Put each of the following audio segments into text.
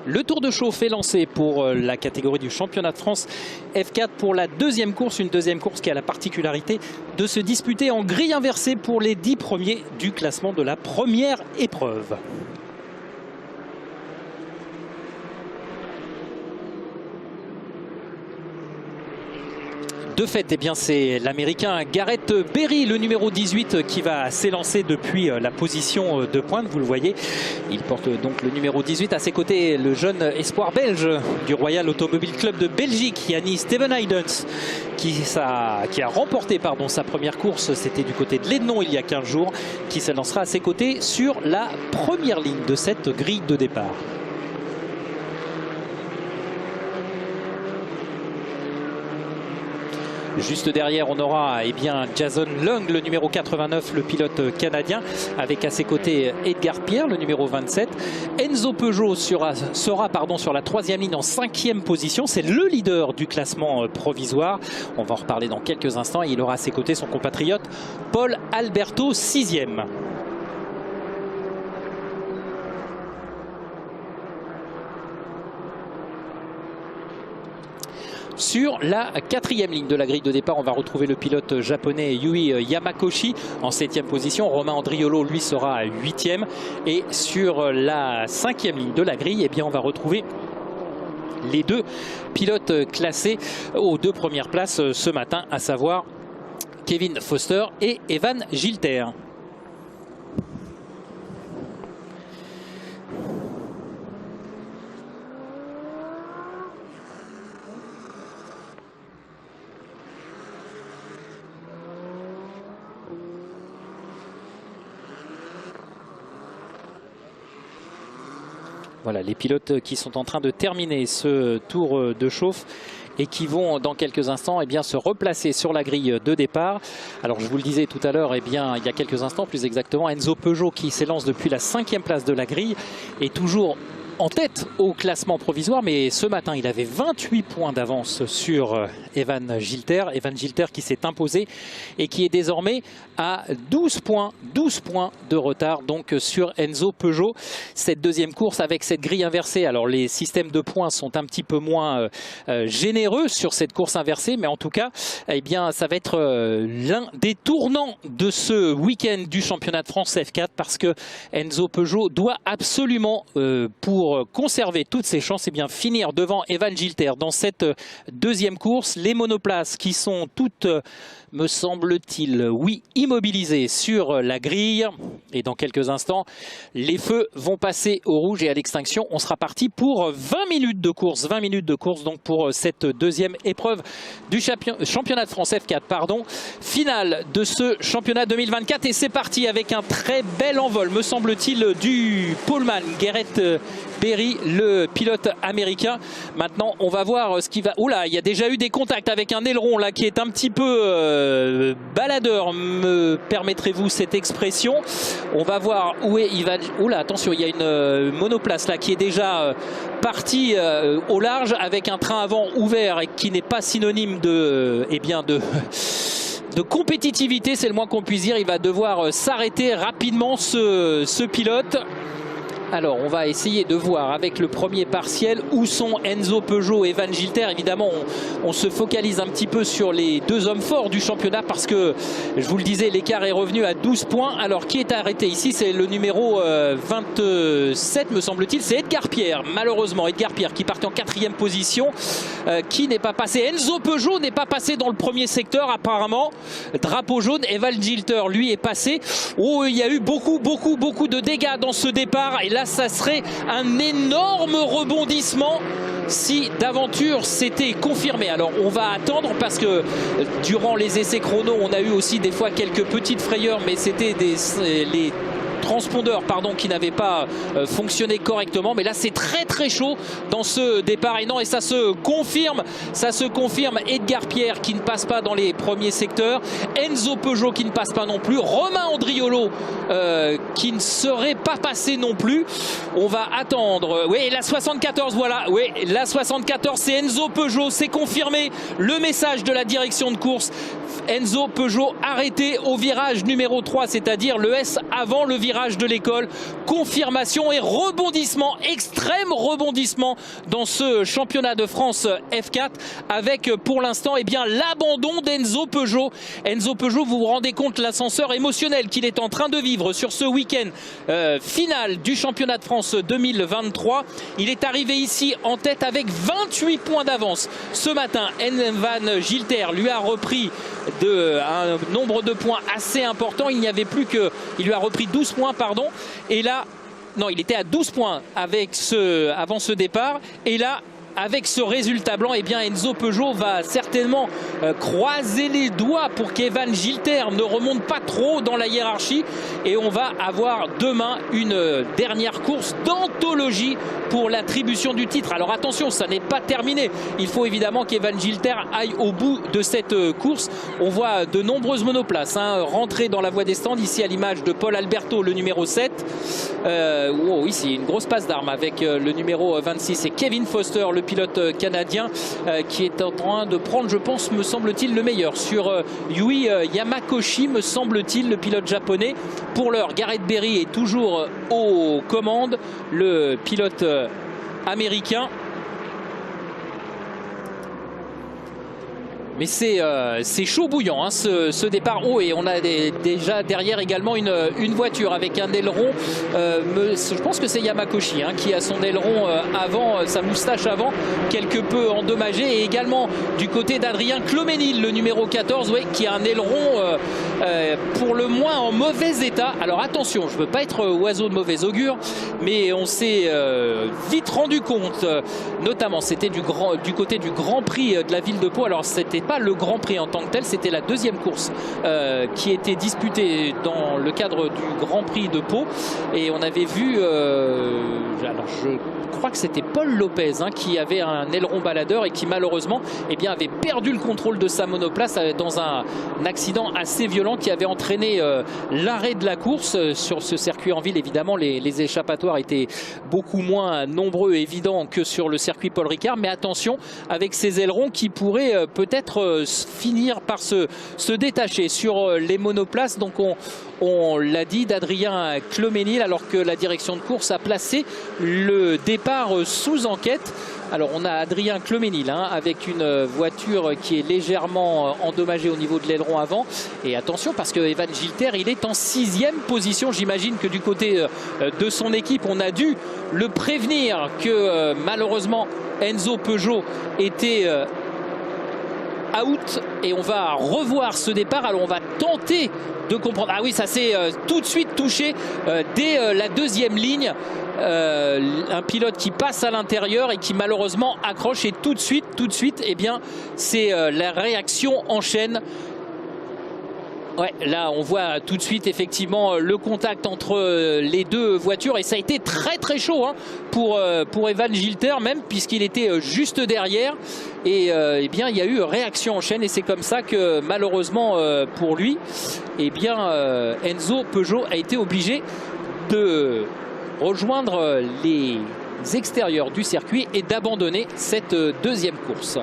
Le Tour de Chauffe est lancé pour la catégorie du championnat de France F4 pour la deuxième course. Une deuxième course qui a la particularité de se disputer en grille inversée pour les 10 premiers du classement de la première épreuve. De fait, eh bien, c'est l'Américain Garrett Berry, le numéro 18, qui va s'élancer depuis la position de pointe. Vous le voyez, il porte donc le numéro 18. À ses côtés, le jeune espoir belge du Royal Automobile Club de Belgique, Yanni Stevenhaydens, qui a remporté sa première course. C'était du côté de Lédenon il y a 15 jours, qui s'élancera à ses côtés sur la première ligne de cette grille de départ. Juste derrière, on aura Jason Lung, le numéro 89, le pilote canadien, avec à ses côtés Edgar Pierre, le numéro 27. Enzo Peugeot sera sur la troisième ligne en 5e position. C'est le leader du classement provisoire. On va en reparler dans quelques instants. Et il aura à ses côtés son compatriote Paul Alberto, 6e. Sur la 4e ligne de la grille de départ, on va retrouver le pilote japonais Yui Yamakoshi en 7e position. Romain Andriolo, lui, sera à 8e. Et sur la 5e ligne de la grille, on va retrouver les deux pilotes classés aux 2 premières places ce matin, à savoir Kevin Foster et Evan Gilter. Voilà les pilotes qui sont en train de terminer ce tour de chauffe et qui vont dans quelques instants se replacer sur la grille de départ. Alors je vous le disais tout à l'heure, il y a quelques instants plus exactement, Enzo Peugeot qui s'élance depuis la 5e place de la grille est toujours en tête au classement provisoire, mais ce matin il avait 28 points d'avance sur Evan Gilter. Evan Gilter qui s'est imposé et qui est désormais à 12 points de retard donc sur Enzo Peugeot. Cette deuxième course avec cette grille inversée, alors les systèmes de points sont un petit peu moins généreux sur cette course inversée, mais en tout cas ça va être l'un des tournants de ce week-end du championnat de France F4, parce que Enzo Peugeot doit absolument pour conserver toutes ses chances finir devant Evan Gilter dans cette deuxième course. Les monoplaces qui sont toutes, me semble-t-il, immobilisées sur la grille. Et dans quelques instants, les feux vont passer au rouge et à l'extinction. On sera parti pour 20 minutes de course. 20 minutes de course donc pour cette deuxième épreuve du championnat de France F4. Finale de ce championnat 2024. Et c'est parti avec un très bel envol, me semble-t-il, du poleman Garrett Berry, le pilote américain. Maintenant, on va voir ce qui va... Oula, il y a déjà eu des contacts avec un aileron là qui est un petit peu baladeur, me permettrez-vous cette expression. On va voir où est... Oula, attention, il y a une monoplace là qui est déjà partie au large avec un train avant ouvert et qui n'est pas synonyme de compétitivité, c'est le moins qu'on puisse dire. Il va devoir s'arrêter rapidement ce pilote. Alors on va essayer de voir avec le premier partiel où sont Enzo Peugeot et Evan Gilter. Évidemment on se focalise un petit peu sur les deux hommes forts du championnat parce que, je vous le disais, l'écart est revenu à 12 points. Alors qui est arrêté ici? C'est le numéro 27 me semble-t-il, c'est Edgar Pierre. Malheureusement Edgar Pierre qui partait en 4e position, qui n'est pas passé. Enzo Peugeot n'est pas passé dans le premier secteur apparemment. Drapeau jaune. Evan Gilter lui est passé. Oh, il y a eu beaucoup de dégâts dans ce départ et là ça serait un énorme rebondissement si d'aventure c'était confirmé. Alors on va attendre parce que durant les essais chrono on a eu aussi des fois quelques petites frayeurs, mais c'était les transpondeurs qui n'avaient pas fonctionné correctement. Mais là c'est très chaud dans ce départ et ça se confirme. Edgar Pierre qui ne passe pas dans les premiers secteurs, Enzo Peugeot qui ne passe pas non plus, Romain Andriolo qui ne serait pas passé non plus. On va attendre. Oui, la 74, voilà. Oui, la 74 c'est Enzo Peugeot, c'est confirmé. Le message de la direction de course, Enzo Peugeot arrêté au virage numéro 3, c'est-à-dire le S avant le virage virage de l'école. Confirmation et rebondissement, extrême rebondissement dans ce championnat de France F4 avec pour l'instant eh bien l'abandon d'Enzo Peugeot. Enzo Peugeot, vous vous rendez compte l'ascenseur émotionnel qu'il est en train de vivre sur ce week-end final du championnat de France 2023. Il est arrivé ici en tête avec 28 points d'avance. Ce matin, Evan Gilter lui a repris un nombre de points assez important. Il n'y avait plus que... Il lui a repris 12 points, pardon. Et là... Non, il était à 12 points avant ce départ. Et là, avec ce résultat blanc, eh bien Enzo Peugeot va certainement croiser les doigts pour qu'Evan Gilter ne remonte pas trop dans la hiérarchie. Et on va avoir demain une dernière course d'anthologie pour l'attribution du titre. Alors attention, ça n'est pas terminé. Il faut évidemment qu'Evan Gilter aille au bout de cette course. On voit de nombreuses monoplaces rentrer dans la voie des stands. Ici à l'image de Paul Alberto, le numéro 7. Oh, ici une grosse passe d'armes avec le numéro 26 et Kevin Foster, le pilote canadien qui est en train de prendre, je pense, me semble-t-il, le meilleur sur Yui Yamakoshi, me semble-t-il, le pilote japonais. Pour l'heure, Gareth Berry est toujours aux commandes, le pilote américain. Mais c'est chaud bouillant ce départ. Oh, et on a déjà derrière également une voiture avec un aileron. Je pense que c'est Yamakoshi qui a son aileron avant, sa moustache avant, quelque peu endommagée. Et également du côté d'Adrien Cloménil, le numéro 14, qui a un aileron pour le moins en mauvais état. Alors attention, je ne veux pas être oiseau de mauvais augure, mais on s'est vite rendu compte, notamment c'était du côté du Grand Prix de la ville de Pau. Alors c'était pas le Grand Prix en tant que tel, c'était la deuxième course qui était disputée dans le cadre du Grand Prix de Pau. Et on avait vu, alors je crois que c'était Paul Lopez qui avait un aileron baladeur et qui malheureusement avait perdu le contrôle de sa monoplace dans un accident assez violent qui avait entraîné l'arrêt de la course. Sur ce circuit en ville, évidemment, les échappatoires étaient beaucoup moins nombreux et évidents que sur le circuit Paul Ricard. Mais attention avec ces ailerons qui pourraient peut-être finir par se détacher sur les monoplaces. Donc on l'a dit, d'Adrien Cloménil, alors que la direction de course a placé le départ sous enquête. Alors on a Adrien Cloménil avec une voiture qui est légèrement endommagée au niveau de l'aileron avant. Et attention parce que Evan Gilter, il est en 6e position. J'imagine que du côté de son équipe, on a dû le prévenir que malheureusement Enzo Peugeot était out. Et on va revoir ce départ. Alors on va tenter de comprendre. Ah oui, ça s'est tout de suite touché dès la deuxième ligne. Un pilote qui passe à l'intérieur et qui malheureusement accroche, et tout de suite c'est la réaction en chaîne. Ouais, là on voit tout de suite effectivement le contact entre les deux voitures, et ça a été très très chaud pour Evan Gilter même, puisqu'il était juste derrière. Et il y a eu réaction en chaîne, et c'est comme ça que malheureusement pour lui, Enzo Peugeot a été obligé de rejoindre les extérieurs du circuit et d'abandonner cette deuxième course.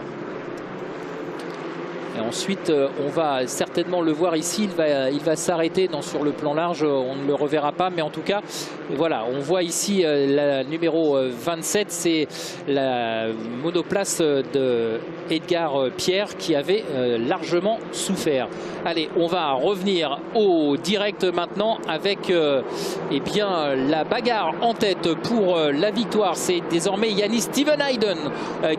Et ensuite, on va certainement le voir ici, il va s'arrêter sur le plan large, on ne le reverra pas, mais en tout cas, voilà, on voit ici la numéro 27, c'est la monoplace de Edgar Pierre qui avait largement souffert. Allez, on va revenir au direct maintenant avec la bagarre en tête pour la victoire. C'est désormais Yannis Stevenhaiden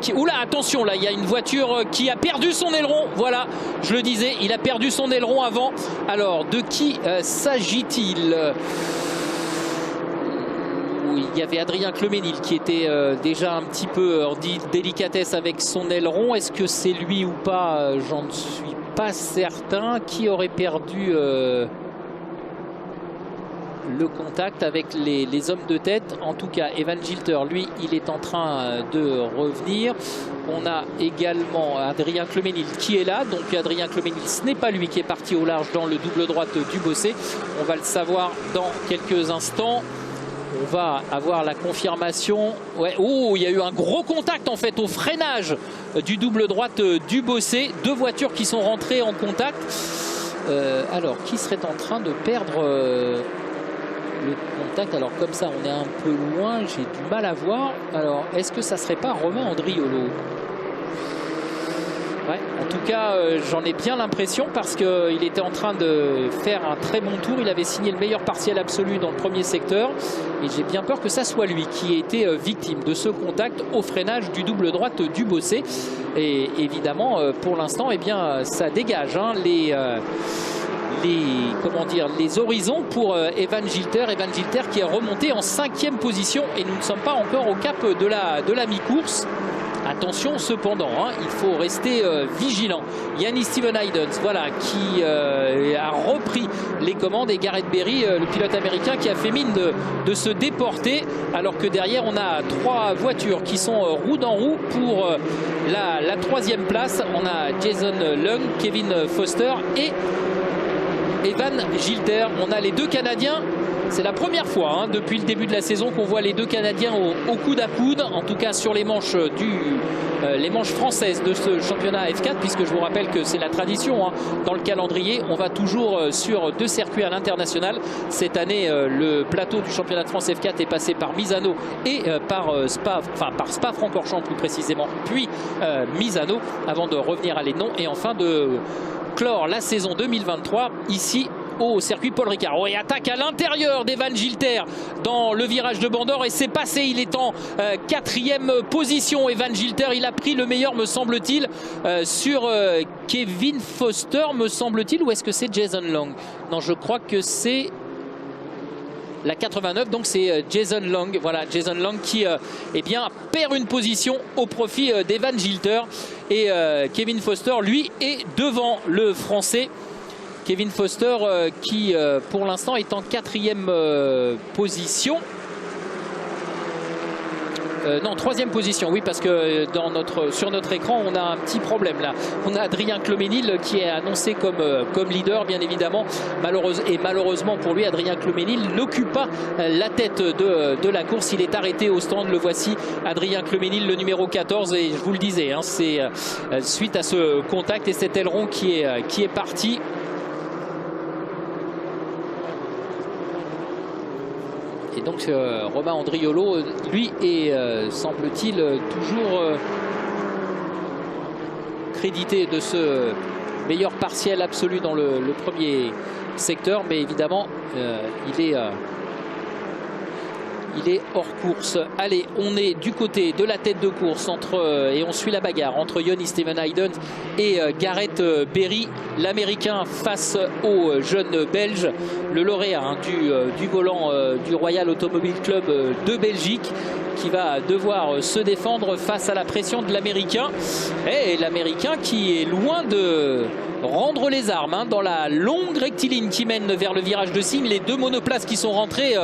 qui... Oula, attention, là, il y a une voiture qui a perdu son aileron. Voilà, je le disais, il a perdu son aileron avant. Alors, de qui s'agit-il ? Il y avait Adrien Cloménil qui était déjà un petit peu en délicatesse avec son aileron. Est-ce que c'est lui ou pas? J'en suis pas certain. Qui aurait perdu le contact avec les hommes de tête? En tout cas, Evan Gilter, lui, il est en train de revenir. On a également Adrien Cloménil qui est là. Donc Adrien Cloménil, ce n'est pas lui qui est parti au large dans le double droite du Bossé. On va le savoir dans quelques instants. On va avoir la confirmation. Ouais. Oh, il y a eu un gros contact en fait au freinage du double droite du Bossé. Deux voitures qui sont rentrées en contact. Alors, qui serait en train de perdre le contact. Alors comme ça, on est un peu loin, j'ai du mal à voir. Alors, est-ce que ça serait pas Romain Andriolo? Ouais, en tout cas, j'en ai bien l'impression parce qu'il était en train de faire un très bon tour. Il avait signé le meilleur partiel absolu dans le premier secteur. Et j'ai bien peur que ça soit lui qui ait été victime de ce contact au freinage du double droite du Bossé. Et évidemment, pour l'instant, eh bien, ça dégage hein, les horizons pour Evan Gilter. Evan Gilter qui est remonté en 5e position. Et nous ne sommes pas encore au cap de la mi-course. Attention cependant, hein, il faut rester vigilant. Yannis Steven Haydens, voilà, qui a repris les commandes, et Gareth Berry, le pilote américain, qui a fait mine de se déporter, alors que derrière on a 3 voitures qui sont roue dans roue pour la 3e place. On a Jason Lung, Kevin Foster et Evan Gilter. On a les 2 Canadiens. C'est la première fois hein, depuis le début de la saison qu'on voit les 2 Canadiens au coude à coude, en tout cas sur les manches les manches françaises de ce championnat F4, puisque je vous rappelle que c'est la tradition hein, dans le calendrier. On va toujours sur 2 circuits à l'international. Cette année, le plateau du championnat de France F4 est passé par Misano et par Spa-Francorchamps plus précisément, puis Misano, avant de revenir à Lénon et enfin de clore la saison 2023 ici au circuit Paul Ricard. Oh, et attaque à l'intérieur d'Evan Gilter dans le virage de Bandor et c'est passé. Il est en 4e position. Evan Gilter, il a pris le meilleur, me semble-t-il, sur Kevin Foster, me semble-t-il, ou est-ce que c'est Jason Long? Non, je crois que c'est la 89, donc c'est Jason Long. Voilà, Jason Long qui eh bien, perd une position au profit d'Evan Gilter. Et Kevin Foster, lui, est devant le Français. Kevin Foster qui pour l'instant est en 4e position. Non, 3e position, oui, parce que sur notre écran, on a un petit problème là. On a Adrien Cloménil qui est annoncé comme leader, bien évidemment. Malheureusement pour lui, Adrien Cloménil n'occupe pas la tête de la course. Il est arrêté au stand, le voici, Adrien Cloménil, le numéro 14. Et je vous le disais, hein, c'est suite à ce contact et cet aileron qui est parti. Et donc Romain Andriolo, lui, est, semble-t-il, toujours crédité de ce meilleur partiel absolu dans le premier secteur. Mais évidemment, il est hors course. Allez, on est du côté de la tête de course et on suit la bagarre entre Yannis Steven Haydens et Gareth Berry, l'américain face au jeune belge, le lauréat hein, du volant du Royal Automobile Club de Belgique, qui va devoir se défendre face à la pression de l'américain. Et l'américain qui est loin de rendre les armes hein, dans la longue rectiligne qui mène vers le virage de Signes. Les 2 monoplaces qui sont rentrées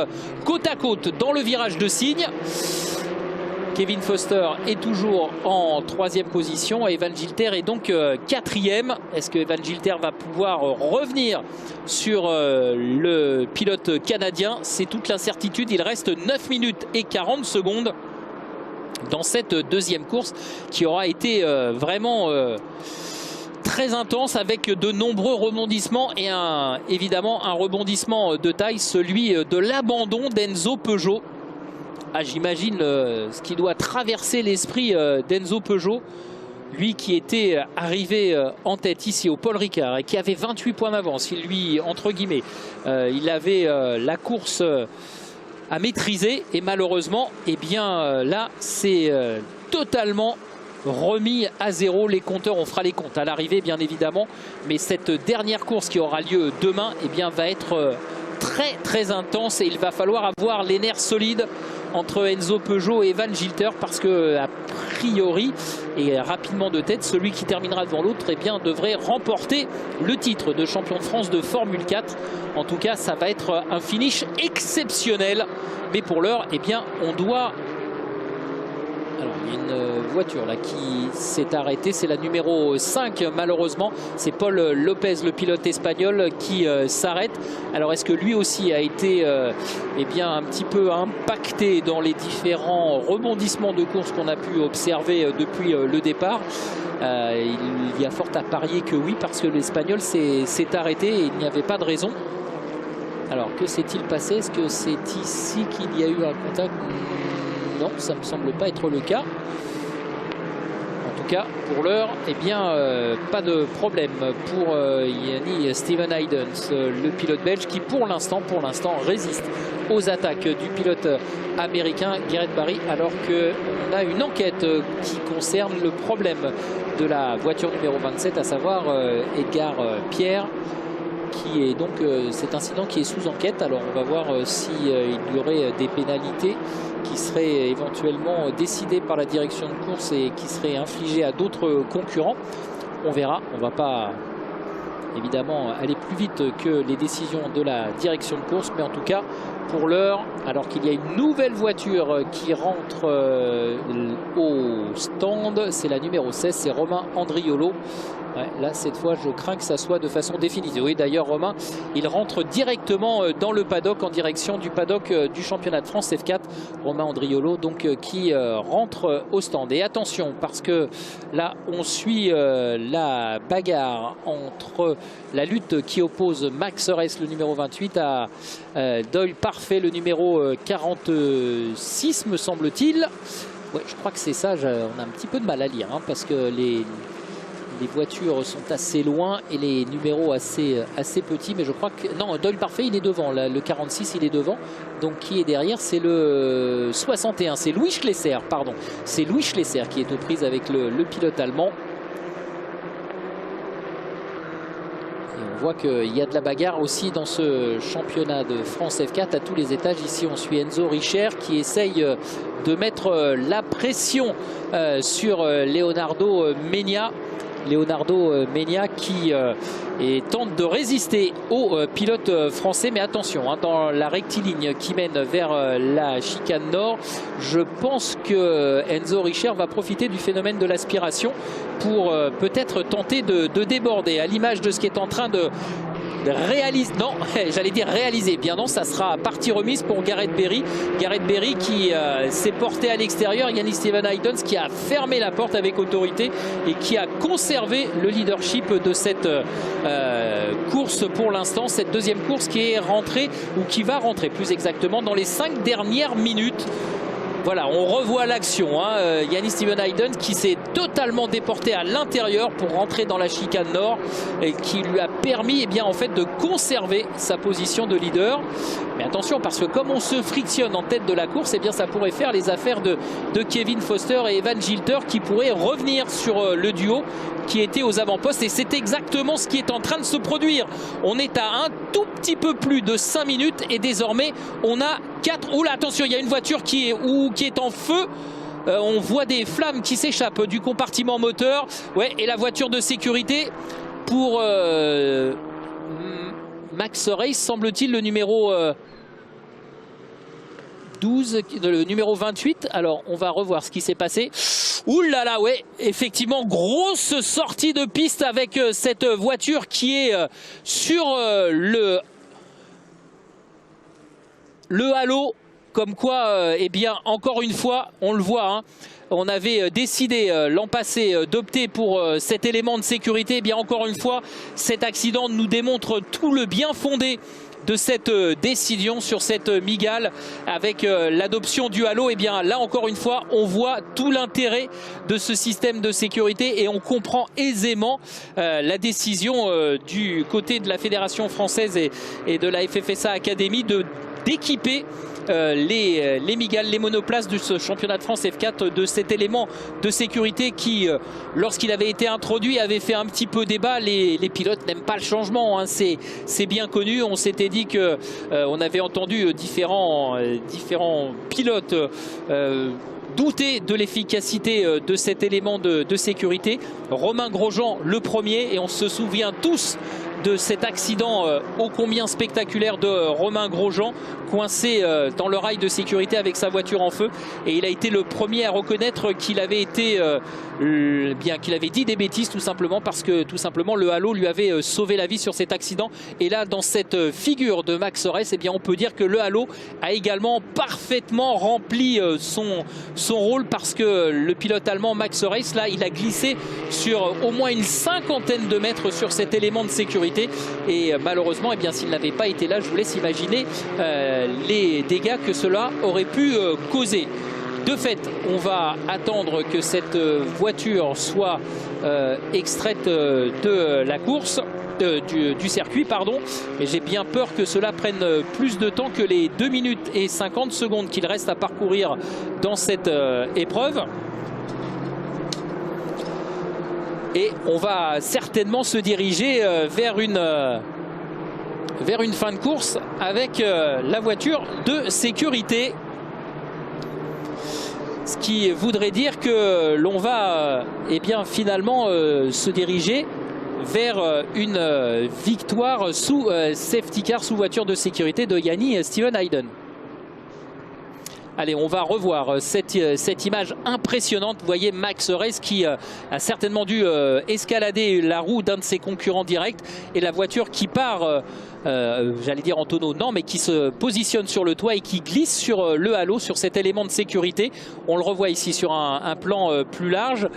côte à côte dans le virage de Signes. Kevin Foster est toujours en 3e position. Evan Gilter est donc 4e. Est-ce que Evan Gilter va pouvoir revenir sur le pilote canadien? C'est toute l'incertitude. Il reste 9 minutes et 40 secondes dans cette 2e course qui aura été vraiment très intense, avec de nombreux rebondissements et évidemment un rebondissement de taille, celui de l'abandon d'Enzo Peugeot. Ah, j'imagine ce qui doit traverser l'esprit d'Enzo Peugeot, lui qui était arrivé en tête ici au Paul Ricard et qui avait 28 points d'avance. Il lui, entre guillemets, il avait la course à maîtriser et malheureusement, eh bien là, c'est totalement remis à zéro. Les compteurs, on fera les comptes à l'arrivée bien évidemment, mais cette dernière course qui aura lieu demain, eh bien, va être très très intense et il va falloir avoir les nerfs solides entre Enzo Peugeot et Evan Gilter, parce que a priori et rapidement de tête, celui qui terminera devant l'autre eh bien devrait remporter le titre de champion de France de Formule 4. En tout cas, ça va être un finish exceptionnel, mais pour l'heure, eh bien, on doit... Alors, il y a une voiture là qui s'est arrêtée, c'est la numéro 5 malheureusement. C'est Paul Lopez, le pilote espagnol, qui s'arrête. Alors, est-ce que lui aussi a été eh bien, un petit peu impacté dans les différents rebondissements de course qu'on a pu observer depuis le départ? Il y a fort à parier que oui, parce que l'Espagnol s'est arrêté et il n'y avait pas de raison. Alors, que s'est-il passé? Est-ce que c'est ici qu'il y a eu un contact? Non, ça ne me semble pas être le cas. En tout cas, pour l'heure, eh bien, pas de problème pour Yanni Steven Haydens, le pilote belge qui, pour l'instant, résiste aux attaques du pilote américain Gareth Barry, alors qu'on a une enquête qui concerne le problème de la voiture numéro 27, à savoir Edgar Pierre, qui est donc cet incident qui est sous enquête. Alors on va voir s'il y aurait des pénalités qui seraient éventuellement décidées par la direction de course et qui seraient infligées à d'autres concurrents. On verra, on ne va pas évidemment aller plus vite que les décisions de la direction de course, mais en tout cas pour l'heure, alors qu'il y a une nouvelle voiture qui rentre au stand, c'est la numéro 16, c'est Romain Andriolo. Ouais, là, cette fois, je crains que ça soit de façon définitive. Oui, d'ailleurs, Romain, il rentre directement dans le paddock, en direction du paddock du championnat de France F4. Romain Andriolo, donc, qui rentre au stand. Et attention, parce que là, on suit la bagarre entre la lutte qui oppose Max Reis, le numéro 28, à Doyle Parfait, le numéro 46, me semble-t-il. Ouais, je crois que c'est ça. On a un petit peu de mal à lire, hein, parce que les voitures sont assez loin et les numéros assez petits, mais je crois que... Non, Doyle Parfait, il est devant, là, le 46, il est devant. Donc qui est derrière? C'est le 61, c'est Louis Schlesser, pardon. C'est Louis Schlesser qui est aux prises avec le pilote allemand. Et on voit qu'il y a de la bagarre aussi dans ce championnat de France F4 à tous les étages. Ici, on suit Enzo Richer qui essaye de mettre la pression sur Leonardo Menia. Qui tente de résister aux pilotes français. Mais attention, hein, dans la rectiligne qui mène vers la chicane nord, je pense que Enzo Richer va profiter du phénomène de l'aspiration pour peut-être tenter de déborder, à l'image de ce qui est en train de réaliser. Non, j'allais dire réaliser. Bien non, ça sera partie remise pour Gareth Barry. Gareth Barry qui s'est porté à l'extérieur. Yanni Steven Haydens qui a fermé la porte avec autorité et qui a conservé le leadership de cette course pour l'instant. Cette deuxième course qui est rentrée, ou qui va rentrer plus exactement, dans les 5 dernières minutes. Voilà, on revoit l'action. Hein. Yanni Steven Haydens qui s'est totalement déporté à l'intérieur pour rentrer dans la chicane nord et qui lui a permis en fait, de conserver sa position de leader. Mais attention, parce que comme on se frictionne en tête de la course, ça pourrait faire les affaires de Kevin Foster et Evan Gilter qui pourraient revenir sur le duo qui était aux avant-postes. Et c'est exactement ce qui est en train de se produire. On est à un tout petit peu plus de 5 minutes et désormais on a 4... Oula, attention, il y a une voiture qui est en feu. On voit des flammes qui s'échappent du compartiment moteur. Ouais, et la voiture de sécurité pour Max Reis, semble-t-il, le numéro 12, le numéro 28. Alors, on va revoir ce qui s'est passé. Ouh là là, ouais, effectivement, grosse sortie de piste avec cette voiture qui est sur le halo. Comme quoi, encore une fois, on le voit, hein, on avait décidé l'an passé d'opter pour cet élément de sécurité. Encore une fois, cet accident nous démontre tout le bien fondé de cette décision sur cette migale avec l'adoption du halo. Là encore une fois, on voit tout l'intérêt de ce système de sécurité et on comprend aisément la décision du côté de la Fédération française et de la FFSA Academy d'équiper les migales, les monoplaces de ce championnat de France F4 de cet élément de sécurité qui, lorsqu'il avait été introduit, avait fait un petit peu débat. Les pilotes n'aiment pas le changement, hein, c'est bien connu. On s'était dit que on avait entendu différents pilotes douter de l'efficacité de cet élément de sécurité. Romain Grosjean le premier, et on se souvient tous de cet accident ô combien spectaculaire de Romain Grosjean, coincé dans le rail de sécurité avec sa voiture en feu. Et il a été le premier à reconnaître qu'il avait été qu'il avait dit des bêtises, tout simplement parce que le halo lui avait sauvé la vie sur cet accident. Et là, dans cette figure de Max Reis, on peut dire que le halo a également parfaitement rempli son rôle, parce que le pilote allemand Max Reis, là, il a glissé sur au moins une 50aine de mètres sur cet élément de sécurité. sécurité. Et malheureusement, eh bien, s'il n'avait pas été là, je vous laisse imaginer les dégâts que cela aurait pu causer. De fait, on va attendre que cette voiture soit extraite de la course, du circuit, pardon. Mais j'ai bien peur que cela prenne plus de temps que les 2 minutes et 50 secondes qu'il reste à parcourir dans cette épreuve. Et on va certainement se diriger vers une fin de course avec la voiture de sécurité. Ce qui voudrait dire que l'on va eh bien, finalement se diriger vers une victoire sous safety car, sous voiture de sécurité de Yanni Stephen-Hayden. Allez, on va revoir cette image impressionnante. Vous voyez Max Reyes qui a certainement dû escalader la roue d'un de ses concurrents directs. Et la voiture qui part, j'allais dire en tonneau, non, mais qui se positionne sur le toit et qui glisse sur le halo, sur cet élément de sécurité. On le revoit ici sur un plan plus large.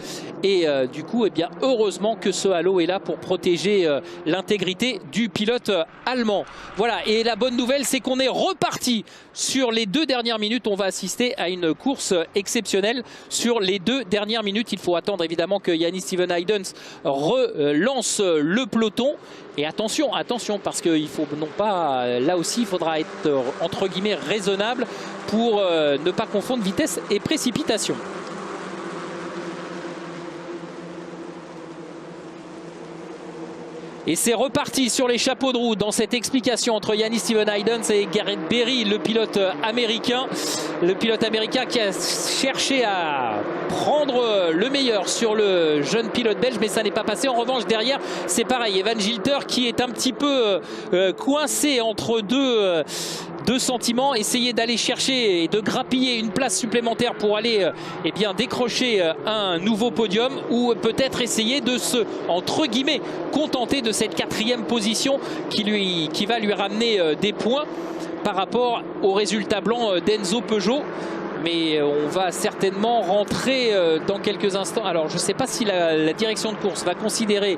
Et du coup, eh bien, heureusement que ce halo est là pour protéger l'intégrité du pilote allemand. Voilà, et la bonne nouvelle, c'est qu'on est reparti sur les 2 dernières minutes. On va assister à une course exceptionnelle sur les 2 dernières minutes. Il faut attendre évidemment que Yanni Stephen-Hayden relance le peloton. Et attention, attention, parce qu'il faut non pas, là aussi, il faudra être entre guillemets raisonnable pour ne pas confondre vitesse et précipitation. Et c'est reparti sur les chapeaux de roue dans cette explication entre Yanni Stephen-Hayden et Gareth Berry, le pilote américain. Le pilote américain qui a cherché à prendre le meilleur sur le jeune pilote belge, mais ça n'est pas passé. En revanche, derrière, c'est pareil. Evan Gilter qui est un petit peu coincé entre deux sentiments, essayer d'aller chercher et de grappiller une place supplémentaire pour aller eh bien, décrocher un nouveau podium, ou peut-être essayer de se, entre guillemets, contenter de cette 4e position qui va lui ramener des points par rapport au résultat blanc d'Enzo Peugeot. Mais on va certainement rentrer dans quelques instants. Alors je ne sais pas si la direction de course va considérer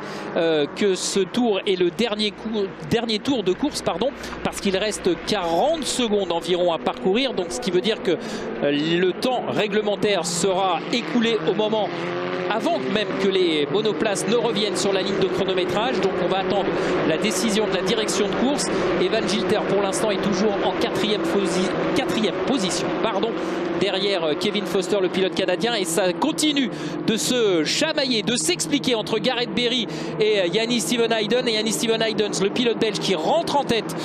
que ce tour est le dernier tour de course, pardon, parce qu'il reste 40 secondes environ à parcourir. Donc ce qui veut dire que le temps réglementaire sera écoulé au moment avant même que les monoplaces ne reviennent sur la ligne de chronométrage. Donc on va attendre la décision de la direction de course. Evan Gilter pour l'instant est toujours en 4e position, pardon, derrière Kevin Foster, le pilote canadien. Et ça continue de se chamailler, de s'expliquer entre Gareth Berry et Yanni Stephen-Hayden. Et Yanni Stephen-Hayden, le pilote belge qui rentre en tête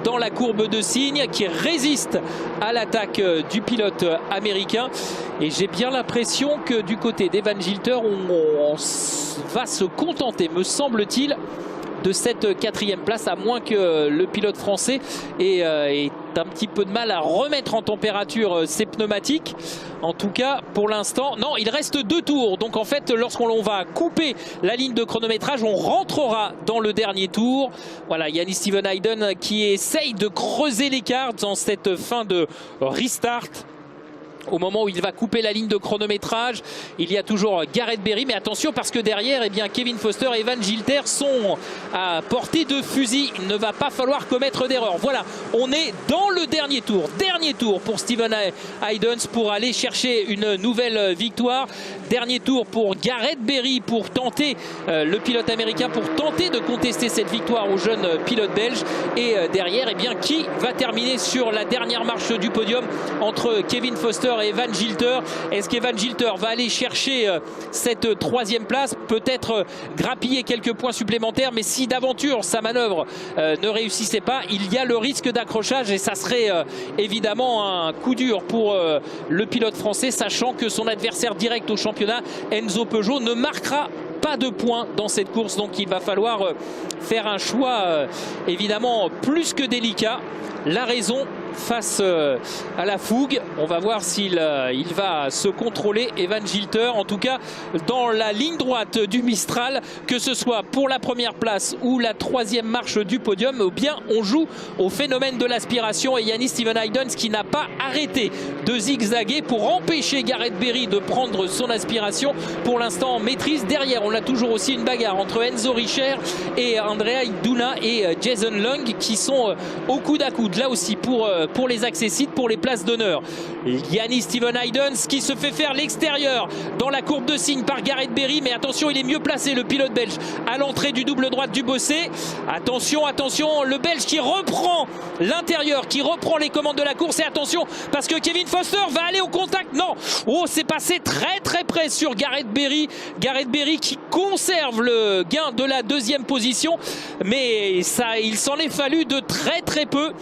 dans la courbe de signe, qui résiste à l'attaque du pilote américain. Et j'ai bien l'impression que du côté d'Evan Gilter, on va se contenter, me semble-t-il, de cette 4e place, à moins que le pilote français ait un petit peu de mal à remettre en température ses pneumatiques. En tout cas, pour l'instant, non, il reste 2 tours. Donc en fait, lorsqu'on va couper la ligne de chronométrage, on rentrera dans le dernier tour. Voilà, Yanni Stephen-Hayden qui essaye de creuser l'écart dans cette fin de restart. Au moment où il va couper la ligne de chronométrage, il y a toujours Gareth Berry. Mais attention, parce que derrière, eh bien, Kevin Foster et Evan Gilter sont à portée de fusil. Il ne va pas falloir commettre d'erreur. Voilà, on est dans le dernier tour. Dernier tour pour Stephen-Hayden pour aller chercher une nouvelle victoire. Dernier tour pour Gareth Berry pour tenter, le pilote américain, pour tenter de contester cette victoire au jeune pilote belge. Et derrière, eh bien, qui va terminer sur la dernière marche du podium entre Kevin Foster et Evan Gilter? Est-ce qu'Evan Gilter va aller chercher cette 3e place, peut-être grappiller quelques points supplémentaires? Mais si d'aventure sa manœuvre ne réussissait pas, il y a le risque d'accrochage, et ça serait évidemment un coup dur pour le pilote français, sachant que son adversaire direct au championnat, Enzo Peugeot, ne marquera pas de points dans cette course. Donc il va falloir faire un choix évidemment plus que délicat. La raison, face à la fougue. On va voir s'il il va se contrôler, Evan Gilter. En tout cas, dans la ligne droite du Mistral, que ce soit pour la première place ou la troisième marche du podium, ou bien on joue au phénomène de l'aspiration. Et Yannis Steven Haydens qui n'a pas arrêté de zigzaguer pour empêcher Gareth Berry de prendre son aspiration. Pour l'instant, en maîtrise. Derrière, on a toujours aussi une bagarre entre Enzo Richer et Andrea Iduna et Jason Long qui sont au coude à coude. Là aussi pour les accessites, pour les places d'honneur. Yannis Steven Haydens qui se fait faire l'extérieur dans la courbe de signe par Gareth Berry. Mais attention, il est mieux placé, le pilote belge, à l'entrée du double droite du Bossé. Attention, attention, le belge qui reprend l'intérieur, qui reprend les commandes de la course. Et attention, parce que Kevin Foster va aller au contact. Non, oh, c'est passé très très près sur Gareth Berry. Gareth Berry qui conserve le gain de la deuxième position. Mais ça, il s'en est fallu de très très peu.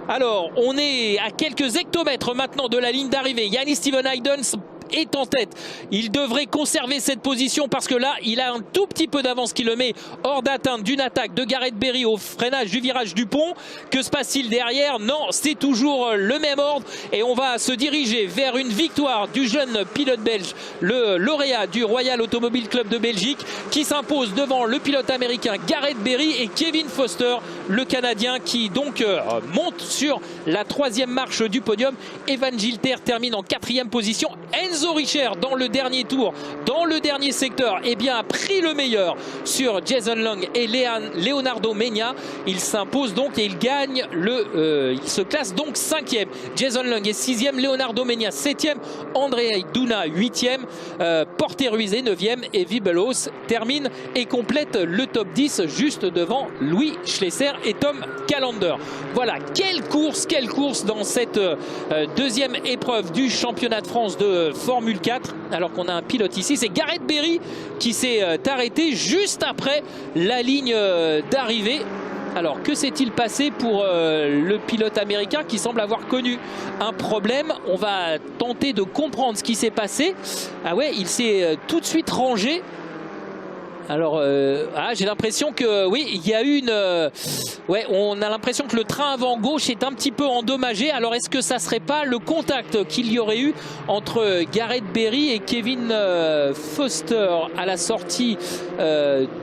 Alors, on est à quelques hectomètres maintenant de la ligne d'arrivée. Yannis Steven Haydens est en tête. Il devrait conserver cette position parce que là, il a un tout petit peu d'avance qui le met hors d'atteinte d'une attaque de Gareth Berry au freinage du virage du pont. Que se passe-t-il derrière? Non, c'est toujours le même ordre et on va se diriger vers une victoire du jeune pilote belge, le lauréat du Royal Automobile Club de Belgique, qui s'impose devant le pilote américain Gareth Berry et Kevin Foster, le Canadien, qui donc monte sur la troisième marche du podium. Evan Gilter termine en quatrième position. Enzo Richer dans le dernier tour, dans le dernier secteur, eh bien, a pris le meilleur sur Jason Long et Leonardo Mena. Il s'impose donc et il gagne il se classe donc 5e. Jason Long est 6e, Leonardo Mena 7e, Andrea Iduna 8e, Porter Ruizé 9e et Wibelos termine et complète le top 10 juste devant Louis Schlesser et Tom Callender. Voilà, quelle course dans cette deuxième épreuve du championnat de France de Formule 4, alors qu'on a un pilote ici, c'est Gareth Berry qui s'est arrêté juste après la ligne d'arrivée. Alors que s'est-il passé pour le pilote américain qui semble avoir connu un problème? On va tenter de comprendre ce qui s'est passé. Ah ouais, il s'est tout de suite rangé. Alors, j'ai l'impression que, oui, il y a eu une... ouais, on a l'impression que le train avant gauche est un petit peu endommagé. Alors, est-ce que ça serait pas le contact qu'il y aurait eu entre Gareth Berry et Kevin Foster à la sortie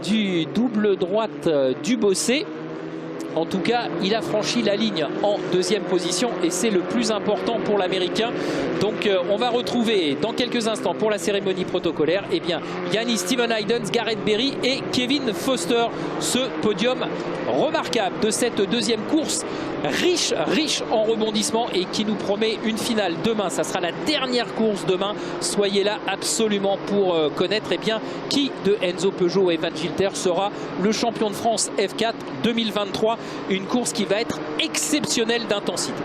du double droite du Bossé? En tout cas, il a franchi la ligne en deuxième position et c'est le plus important pour l'Américain. Donc on va retrouver dans quelques instants pour la cérémonie protocolaire Yannis Steven Haydens, Gareth Berry et Kevin Foster. Ce podium remarquable de cette deuxième course, riche en rebondissements et qui nous promet une finale demain. Ça sera la dernière course demain. Soyez là absolument pour connaître qui de Enzo Peugeot et Evan Gilter sera le champion de France F4 2023. Une course qui va être exceptionnelle d'intensité.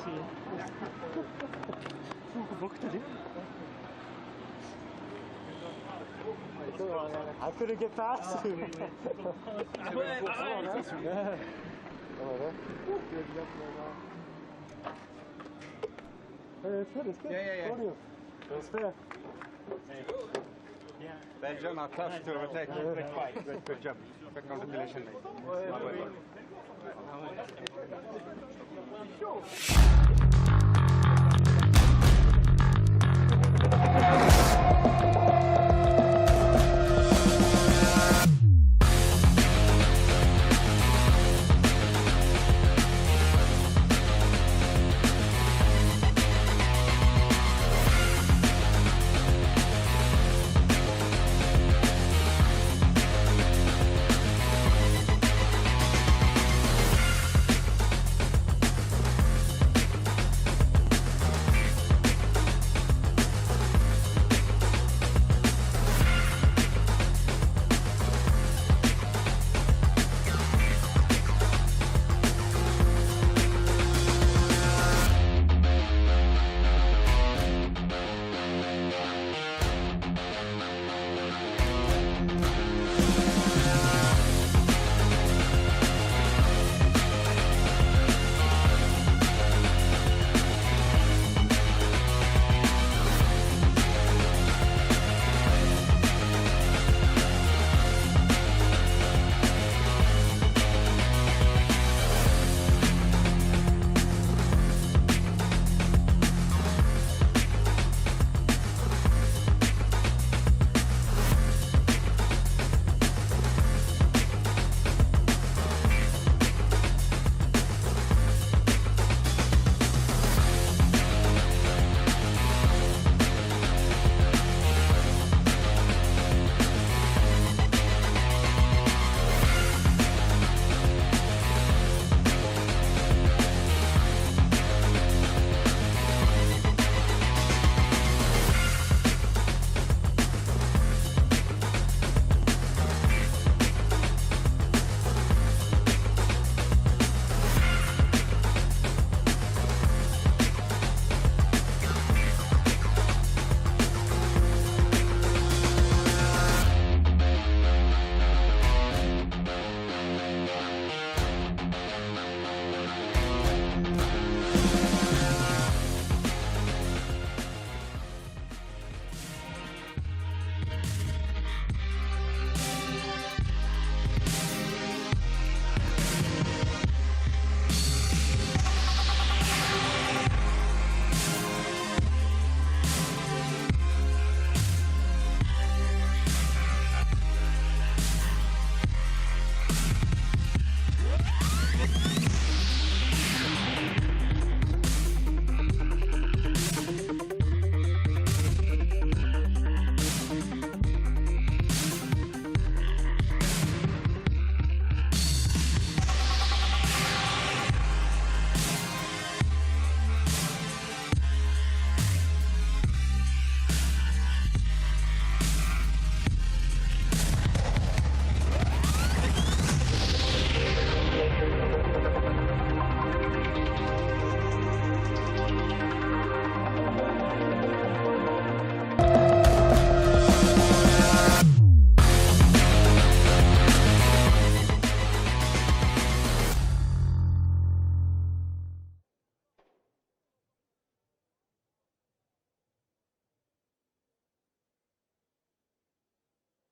Sì. I couldn't get past. It's good, it's good. Yeah. It was fair. Belgium are tough to overtake. Good fight. Good job. Congratulations, mate.